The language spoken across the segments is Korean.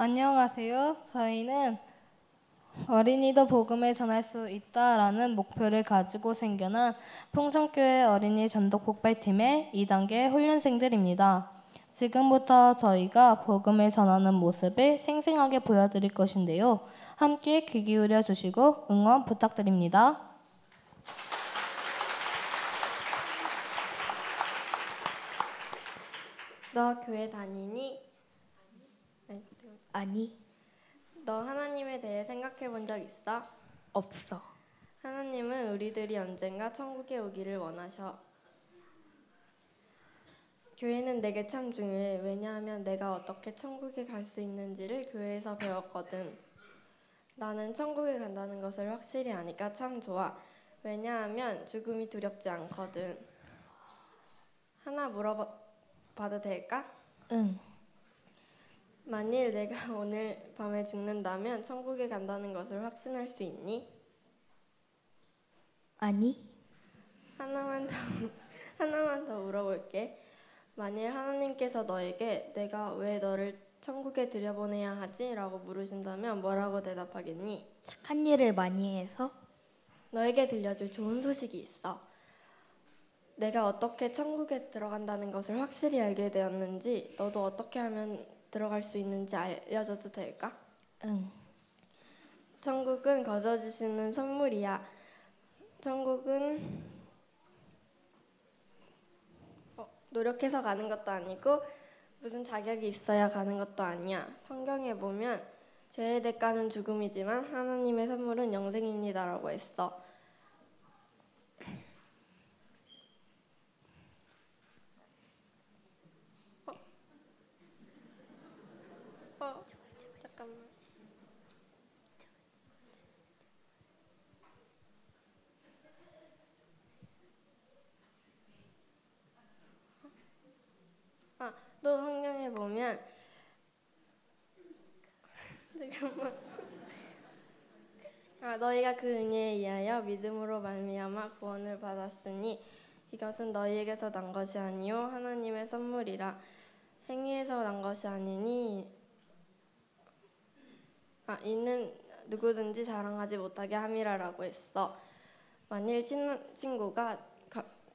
안녕하세요. 저희는 어린이도 복음을 전할 수 있다라는 목표를 가지고 생겨난 풍성교회 어린이 전도 폭발팀의 2단계 훈련생들입니다. 지금부터 저희가 복음을 전하는 모습을 생생하게 보여드릴 것인데요. 함께 귀 기울여 주시고 응원 부탁드립니다. 너 교회 다니니? 아니, 너 하나님에 대해 생각해 본 적 있어? 없어. 하나님은 우리들이 언젠가 천국에 오기를 원하셔. 교회는 내게 참 중요해. 왜냐하면 내가 어떻게 천국에 갈 수 있는지를 교회에서 배웠거든. 나는 천국에 간다는 것을 확실히 아니까 참 좋아. 왜냐하면 죽음이 두렵지 않거든. 하나 물어봐도 될까? 응. 만일 내가 오늘 밤에 죽는다면 천국에 간다는 것을 확신할 수 있니? 아니, 하나만 더 물어볼게. 만일 하나님께서 너에게 내가 왜 너를 천국에 들여보내야 하지? 라고 물으신다면 뭐라고 대답하겠니? 착한 일을 많이 해서? 너에게 들려줄 좋은 소식이 있어. 내가 어떻게 천국에 들어간다는 것을 확실히 알게 되었는지, 너도 어떻게 하면 들어갈 수 있는지 알려줘도 될까? 응. 천국은 거저 주시는 선물이야. 천국은 노력해서 가는 것도 아니고 무슨 자격이 있어야 가는 것도 아니야. 성경에 보면 죄의 대가는 죽음이지만 하나님의 선물은 영생입니다라고 했어. 잠깐만. 또 성경에 보면 잠깐만. 너희가 그 은혜에 의하여 믿음으로 말미암아 구원을 받았으니 이것은 너희에게서 난 것이 아니요 하나님의 선물이라. 행위에서 난 것이 아니니 이는 누구든지 자랑하지 못하게 함이라라고 했어. 만일 친구가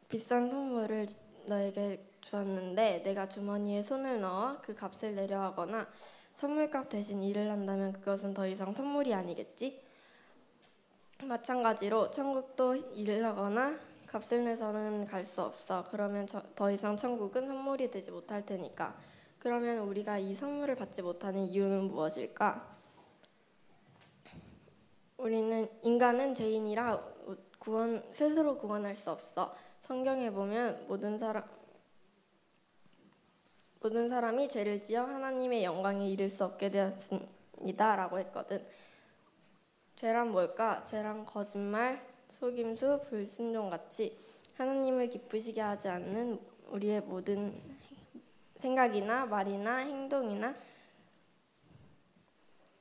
비싼 선물을 너에게 주었는데 내가 주머니에 손을 넣어 그 값을 내려 하거나 선물값 대신 일을 한다면 그것은 더 이상 선물이 아니겠지? 마찬가지로 천국도 일을 하거나 값을 내서는 갈 수 없어. 그러면 더 이상 천국은 선물이 되지 못할 테니까. 그러면 우리가 이 선물을 받지 못하는 이유는 무엇일까? 인간은 죄인이라 스스로 구원할 수 없어. 성경에 보면 모든 사람이 죄를 지어 하나님의 영광에 이를 수 없게 되었습니다 라고 했거든. 죄란 뭘까? 죄란 거짓말, 속임수, 불순종같이 하나님을 기쁘시게 하지 않는 우리의 모든 생각이나 말이나 행동이나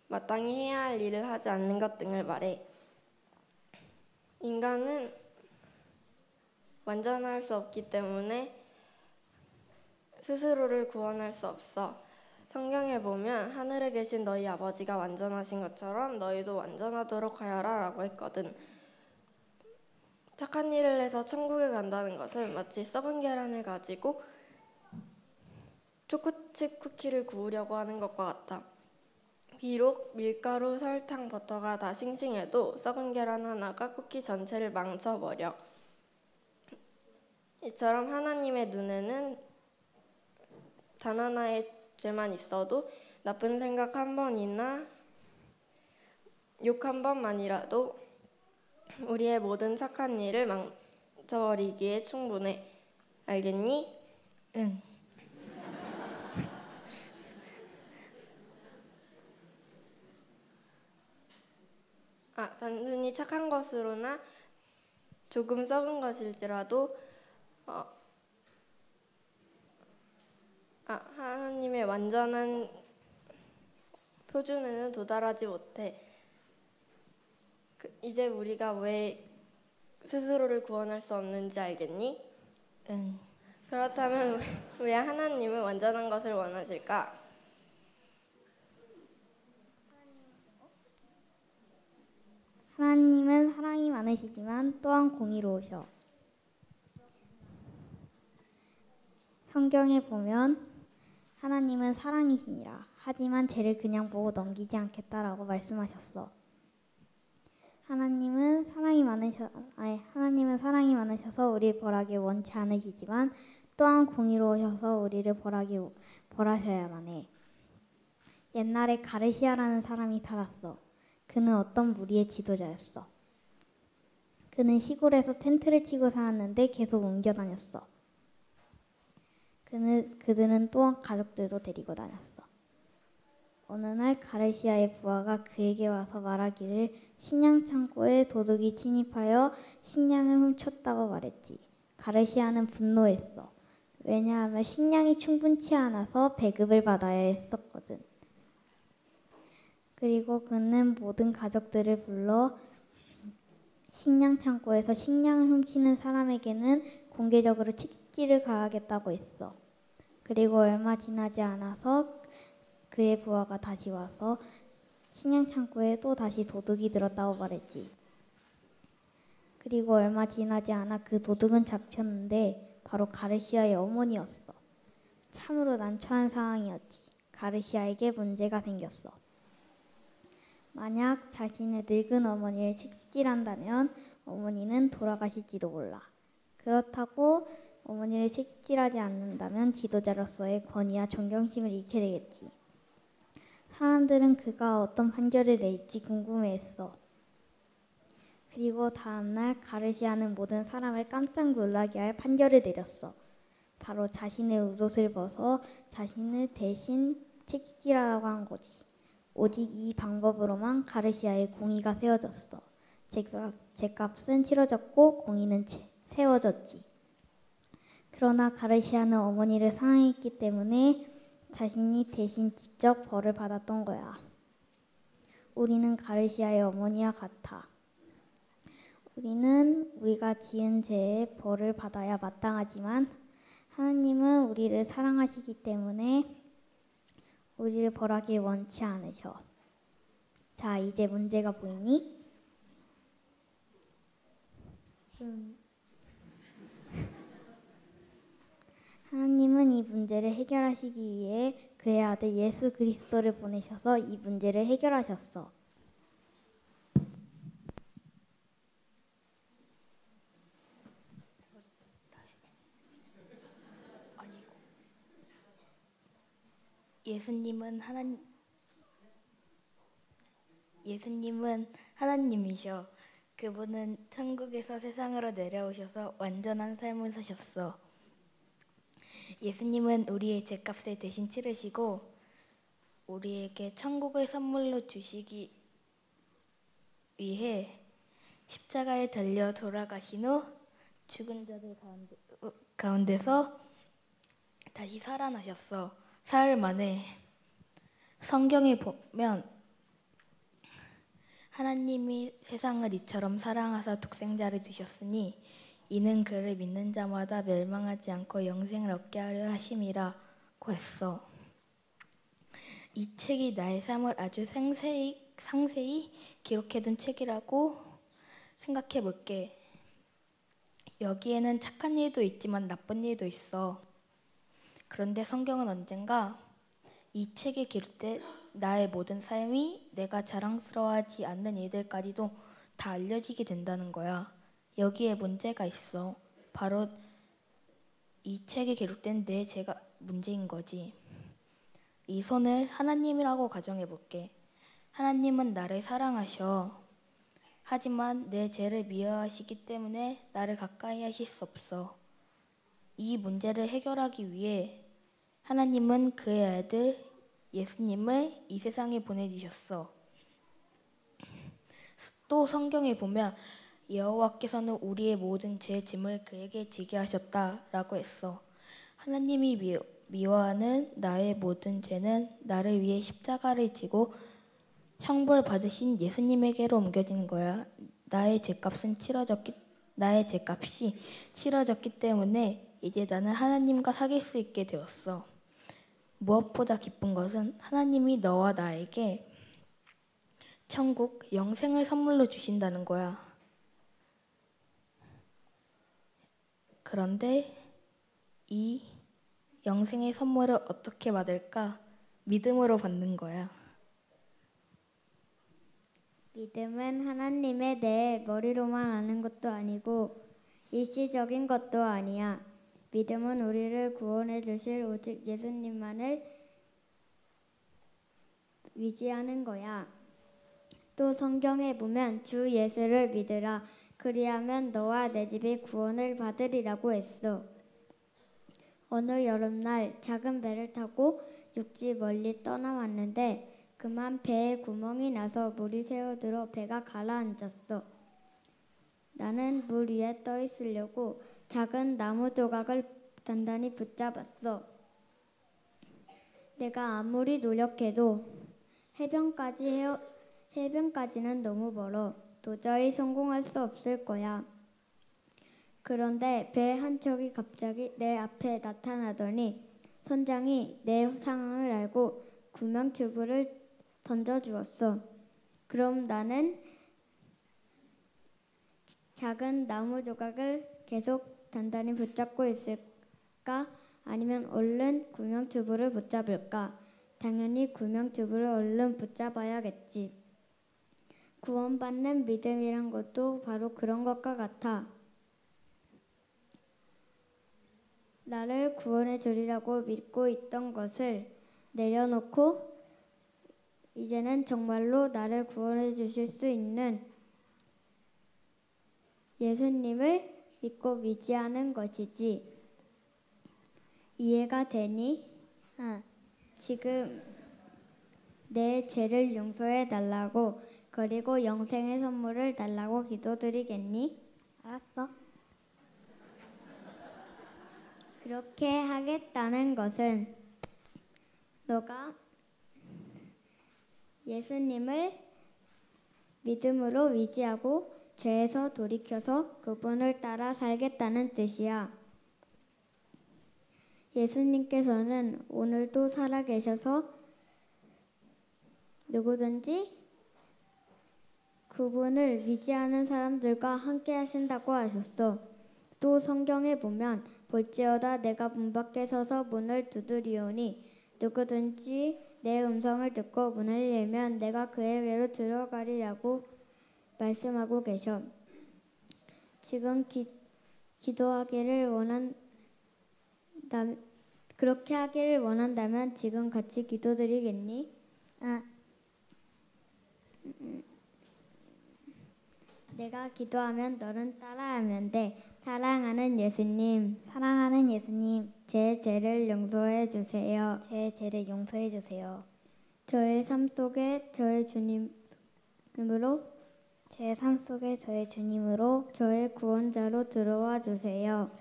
마땅히 해야 할 일을 하지 않는 것 등을 말해. 인간은 완전할 수 없기 때문에 스스로를 구원할 수 없어. 성경에 보면 하늘에 계신 너희 아버지가 완전하신 것처럼 너희도 완전하도록 하여라 라고 했거든. 착한 일을 해서 천국에 간다는 것은 마치 썩은 계란을 가지고 초코칩 쿠키를 구우려고 하는 것과 같아. 비록 밀가루, 설탕, 버터가 다 싱싱해도 썩은 계란 하나가 쿠키 전체를 망쳐버려. 이처럼 하나님의 눈에는 단 하나의 죄만 있어도 나쁜 생각 한 번이나 욕 한 번만이라도 우리의 모든 착한 일을 망쳐버리기에 충분해. 알겠니? 응. 단순히 착한 것으로나 조금 썩은 것일지라도 하나님의 완전한 표준에는 도달하지 못해. 이제 우리가 왜 스스로를 구원할 수 없는지 알겠니? 응. 그렇다면 왜 하나님은 완전한 것을 원하실까? 하나님은 사랑이 많으시지만 또한 공의로우셔. 성경에 보면 하나님은 사랑이시니라. 하지만 죄를 그냥 보고 넘기지 않겠다라고 말씀하셨어. 하나님은 하나님은 사랑이 많으셔서 우리를 벌하기 원치 않으시지만 또한 공의로우셔서 우리를 벌하셔야만 해. 옛날에 가르시아라는 사람이 살았어. 그는 어떤 무리의 지도자였어. 그는 시골에서 텐트를 치고 살았는데 계속 옮겨 다녔어. 그들은 또한 가족들도 데리고 다녔어. 어느 날 가르시아의 부하가 그에게 와서 말하기를 식량 창고에 도둑이 침입하여 식량을 훔쳤다고 말했지. 가르시아는 분노했어. 왜냐하면 식량이 충분치 않아서 배급을 받아야 했었거든. 그리고 그는 모든 가족들을 불러 식량 창고에서 식량을 훔치는 사람에게는 공개적으로 채찍질을 가하겠다고 했어. 그리고 얼마 지나지 않아서 그의 부하가 다시 와서 식량 창고에 또 다시 도둑이 들었다고 말했지. 그리고 얼마 지나지 않아 그 도둑은 잡혔는데 바로 가르시아의 어머니였어. 참으로 난처한 상황이었지. 가르시아에게 문제가 생겼어. 만약 자신의 늙은 어머니를 채찍질한다면 어머니는 돌아가실지도 몰라. 그렇다고 어머니를 채찍질하지 않는다면 지도자로서의 권위와 존경심을 잃게 되겠지. 사람들은 그가 어떤 판결을 낼지 궁금해했어. 그리고 다음날 가르시아는 모든 사람을 깜짝 놀라게 할 판결을 내렸어. 바로 자신의 웃옷을 벗어 자신을 대신 채찍질하라고 한 거지. 오직 이 방법으로만 가르시아의 공의가 세워졌어. 죗값은 치러졌고 공의는 세워졌지. 그러나 가르시아는 어머니를 사랑했기 때문에 자신이 대신 직접 벌을 받았던 거야. 우리는 가르시아의 어머니와 같아. 우리는 우리가 지은 죄의 벌을 받아야 마땅하지만 하나님은 우리를 사랑하시기 때문에 우리를 벌하길 원치 않으셔. 자, 이제 문제가 보이니? 하나님은 이 문제를 해결하시기 위해 그의 아들 예수 그리스도를 보내셔서 이 문제를 해결하셨어. 예수님은 하나님이셔. 그분은 천국에서 세상으로 내려오셔서 완전한 삶을 사셨어. 예수님은 우리의 죄값을 대신 치르시고 우리에게 천국을 선물로 주시기 위해 십자가에 달려 돌아가신 후 죽은 자들 가운데서 다시 살아나셨어. 사흘 만에. 성경에 보면 하나님이 세상을 이처럼 사랑하사 독생자를 주셨으니 이는 그를 믿는 자마다 멸망하지 않고 영생을 얻게 하려 하심이라고 했어. 이 책이 나의 삶을 아주 상세히 기록해둔 책이라고 생각해 볼게. 여기에는 착한 일도 있지만 나쁜 일도 있어. 그런데 성경은 언젠가 이 책에 기록된 나의 모든 삶이 내가 자랑스러워하지 않는 일들까지도 다 알려지게 된다는 거야. 여기에 문제가 있어. 바로 이 책에 기록된 내 죄가 문제인 거지. 이 손을 하나님이라고 가정해 볼게. 하나님은 나를 사랑하셔. 하지만 내 죄를 미워하시기 때문에 나를 가까이 하실 수 없어. 이 문제를 해결하기 위해 하나님은 그의 아들 예수님을 이 세상에 보내주셨어. 또 성경에 보면 여호와께서는 우리의 모든 죄 짐을 그에게 지게 하셨다라고 했어. 하나님이 미워하는 나의 모든 죄는 나를 위해 십자가를 지고 형벌 받으신 예수님에게로 옮겨지는 거야. 나의 죄값이 치러졌기 때문에 이제 나는 하나님과 사귈 수 있게 되었어. 무엇보다 기쁜 것은 하나님이 너와 나에게 천국, 영생을 선물로 주신다는 거야. 그런데 이 영생의 선물을 어떻게 받을까? 믿음으로 받는 거야. 믿음은 하나님에 대해 머리로만 아는 것도 아니고 일시적인 것도 아니야. 믿음은 우리를 구원해 주실 오직 예수님만을 위지하는 거야. 또 성경에 보면 주 예수를 믿으라. 그리하면 너와 내 집이 구원을 받으리라고 했어. 어느 여름날 작은 배를 타고 육지 멀리 떠나왔는데 그만 배에 구멍이 나서 물이 새어들어 배가 가라앉았어. 나는 물 위에 떠 있으려고 작은 나무 조각을 단단히 붙잡았어. 내가 아무리 노력해도 해변까지는 너무 멀어. 도저히 성공할 수 없을 거야. 그런데 배 한 척이 갑자기 내 앞에 나타나더니 선장이 내 상황을 알고 구명튜브를 던져주었어. 그럼 나는 작은 나무 조각을 계속 단단히 붙잡고 있을까? 아니면 얼른 구명튜브를 붙잡을까? 당연히 구명튜브를 얼른 붙잡아야겠지. 구원받는 믿음이란 것도 바로 그런 것과 같아. 나를 구원해 주리라고 믿고 있던 것을 내려놓고 이제는 정말로 나를 구원해 주실 수 있는 예수님을 믿고 의지하는 것이지. 이해가 되니? 지금 내 죄를 용서해 달라고 그리고 영생의 선물을 달라고 기도드리겠니? 알았어. 그렇게 하겠다는 것은 너가 예수님을 믿음으로 의지하고 죄에서 돌이켜서 그분을 따라 살겠다는 뜻이야. 예수님께서는 오늘도 살아계셔서 누구든지 그분을 의지하는 사람들과 함께 하신다고 하셨어. 또 성경에 보면 볼지어다 내가 문 밖에 서서 문을 두드리오니 누구든지 내 음성을 듣고 문을 열면 내가 그에게로 들어가리라고 말씀하고 계셔. 지금 그렇게 하기를 원한다면 지금 같이 기도드리겠니? 내가 기도하면 너는 따라하면 돼. 사랑하는 예수님, 제 죄를 용서해 주세요. 저의 삶 속에 저의 주님으로 저의 구원자로 들어와 주세요.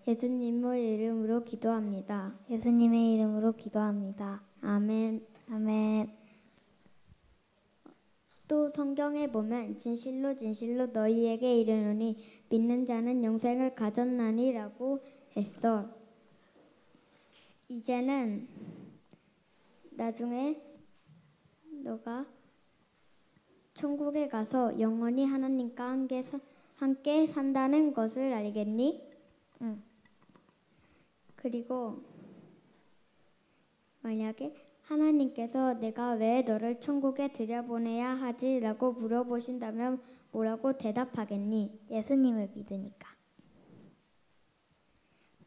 예수님의 이름으로 기도합니다. 아멘. 또 성경에 보면 진실로 너희에게 이르노니 믿는 자는 영생을 가졌나니라고 했어. 이제는 나중에 너가 천국에 가서 영원히 하나님과 함께 산다는 것을 알겠니? 그리고 만약에 하나님께서 내가 왜 너를 천국에 들여보내야 하지? 라고 물어보신다면 뭐라고 대답하겠니? 예수님을 믿으니까.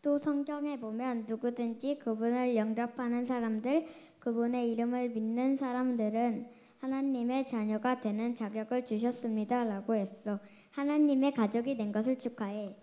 또 성경에 보면 누구든지 그분을 영접하는 사람들, 그분의 이름을 믿는 사람들은 하나님의 자녀가 되는 자격을 주셨습니다. 라고 했어. 하나님의 가족이 된 것을 축하해.